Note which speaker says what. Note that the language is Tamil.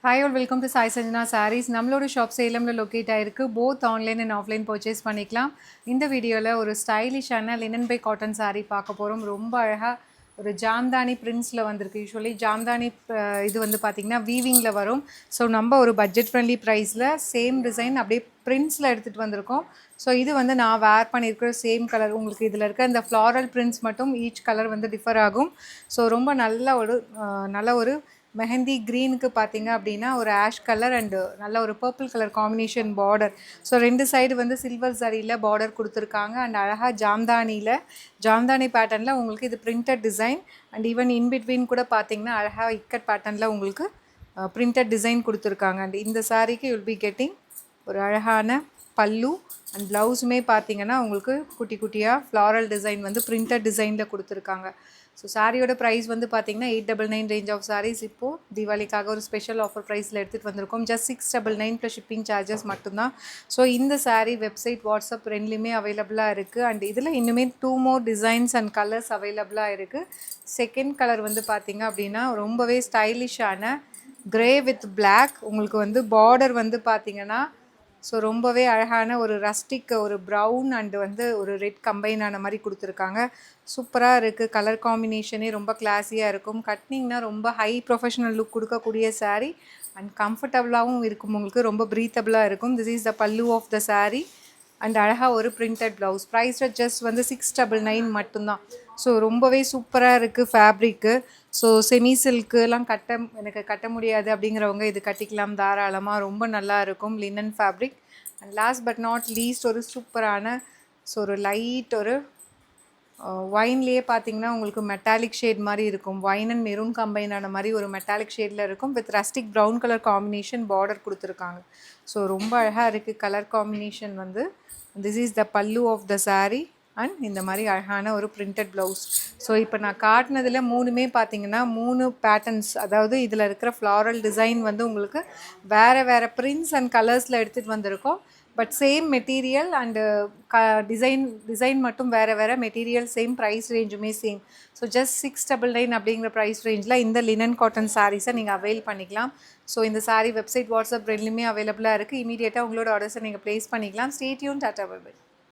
Speaker 1: Hi all, welcome to Sai Sanjana Sarees. நம்மளோட ஷாப் சேலம்ல லொக்கேட் ஆயிருக்கு. Both online and offline purchase பண்ணிக்கலாம். இந்த வீடியோவில் ஒரு ஸ்டைலிஷான லினன் பை காட்டன் saree பார்க்க போகிறோம். ரொம்ப அழகாக ஒரு ஜாம்தானி பிரிண்ட்ஸில் வந்திருக்கு. யூஸ்வலி ஜாம்தானி இது வந்து பார்த்திங்கன்னா வீவிங்கில் வரும். ஸோ நம்ம ஒரு பட்ஜெட் ஃப்ரெண்ட்லி ப்ரைஸில் சேம் டிசைன் அப்படியே பிரிண்ட்ஸில் எடுத்துகிட்டு வந்திருக்கோம். ஸோ இது வந்து நான் வேர் பண்ணியிருக்கிற சேம் கலர். உங்களுக்கு இதில் இருக்க இந்த ஃப்ளாரல் பிரிண்ட்ஸ் மட்டும் ஈச் கலர் வந்து டிஃபர் ஆகும். ஸோ ரொம்ப நல்ல ஒரு மெஹந்தி க்ரீனுக்கு பார்த்தீங்க அப்படின்னா ஒரு ஆஷ் கலர் அண்டு நல்ல ஒரு purple colour combination border. So ரெண்டு சைடு வந்து சில்வர் சரியில் பார்டர் கொடுத்துருக்காங்க. அண்ட் அழகாக ஜாம்தானி பேட்டர்னில் உங்களுக்கு இது printed design. And even in between கூட பார்த்தீங்கன்னா அழகாக இக்கட் பேட்டர்னில் உங்களுக்கு பிரிண்டட் டிசைன் கொடுத்துருக்காங்க. அண்ட் இந்த சாரீக்கு யூல் பி கெட்டிங் ஒரு அழகான பல்லு அண்ட் ப்ளவுஸுமே பார்த்தீங்கன்னா உங்களுக்கு குட்டி குட்டியாக ஃப்ளாரல் டிசைன் வந்து பிரிண்டட் டிசைனில் கொடுத்துருக்காங்க. ஸோ சாரியோட ப்ரைஸ் வந்து பார்த்தீங்கன்னா 899 ரேஞ்ச் ஆஃப் சாரீஸ் இப்போது தீபாவளிக்காக ஒரு ஸ்பெஷல் ஆஃபர் ப்ரைஸில் எடுத்துகிட்டு வந்திருக்கோம். ஜஸ்ட் 699 ப்ளஸ் ஷிப்பிங் சார்ஜஸ் மட்டும்தான். ஸோ இந்த சாரீ வெப்சைட் வாட்ஸ்அப் ரெண்டுலேயுமே அவைலபிளாக இருக்குது. அண்ட் இதில் இன்னுமே 2 more டிசைன்ஸ் அண்ட் கலர்ஸ் அவைலபிளாக இருக்குது. செகண்ட் கலர் வந்து பார்த்திங்க அப்படின்னா ரொம்பவே ஸ்டைலிஷான கிரே வித் பிளாக். உங்களுக்கு வந்து பார்டர் வந்து பார்த்திங்கன்னா ஸோ ரொம்பவே அழகான ஒரு ரஸ்டிக் ஒரு ப்ரௌன் அண்டு வந்து ஒரு ரெட் கம்பைன் ஆன மாதிரி கொடுத்துருக்காங்க. சூப்பராக இருக்குது. கலர் காம்பினேஷனே ரொம்ப கிளாஸியாக இருக்கும். கட்னிங்னா ரொம்ப ஹை ப்ரொஃபஷனல் லுக் கொடுக்கக்கூடிய சாரீ அண்ட் கம்ஃபர்டபுளாகவும் இருக்கும். உங்களுக்கு ரொம்ப ப்ரீத்தபிளாக இருக்கும். திஸ் இஸ் த பல்லு ஆஃப் த சாரீ அண்ட் அழகாக ஒரு பிரிண்டட் ப்ளவுஸ். ப்ரைஸ் ஜஸ்ட் வந்து 699 மட்டும்தான். ஸோ ரொம்பவே சூப்பராக இருக்குது ஃபேப்ரிக்கு. ஸோ செமி சில்க்குலாம் எனக்கு கட்ட முடியாது அப்படிங்கிறவங்க இது கட்டிக்கலாம் தாராளமாக. ரொம்ப நல்லா இருக்கும் linen fabric. And last but not least ஒரு சூப்பரான ஸோ ஒரு லைட் ஒரு ஒயின்லேயே பார்த்தீங்கன்னா உங்களுக்கு மெட்டாலிக் ஷேட் மாதிரி இருக்கும். ஒயின் அண்ட் மெரூன் கம்பைன் ஆன மாதிரி ஒரு மெட்டாலிக் ஷேடில் இருக்கும். With rustic brown colour combination border கொடுத்துருக்காங்க. ஸோ ரொம்ப அழகாக இருக்குது கலர் காம்பினேஷன் வந்து. திஸ் இஸ் த பல்லு ஆஃப் த சாரீ அண்ட் இந்த மாதிரி அழகான ஒரு பிரிண்டட் ப்ளவுஸ். ஸோ இப்போ நான் காட்டினதில் மூணுமே பார்த்தீங்கன்னா 3 பேட்டர்ன்ஸ், அதாவது இதில் இருக்கிற ஃப்ளாரல் டிசைன் வந்து உங்களுக்கு வேறு பிரிண்ட்ஸ் அண்ட் கலர்ஸில் எடுத்துகிட்டு வந்திருக்கோம். But same material and design மட்டும் வேறு மெட்டீரியல் சேம் ப்ரைஸ் ரேஞ்சுமே சேம். ஸோ ஜஸ்ட் 699 அப்படிங்கிற ப்ரைஸ் ரேஞ்சில் இந்த லினன் காட்டன் சாரீஸை நீங்கள் அவைல் பண்ணிக்கலாம். ஸோ இந்த சாரீ வெப்சைட் வாட்ஸ்அப் ரெண்டுலேயுமே அவைலபிளாக இருக்குது. இமீடியட்டாக உங்களோட ஆர்டர்ஸை நீங்கள் ப்ளேஸ் பண்ணிக்கலாம். Stay tuned. Tata bye by.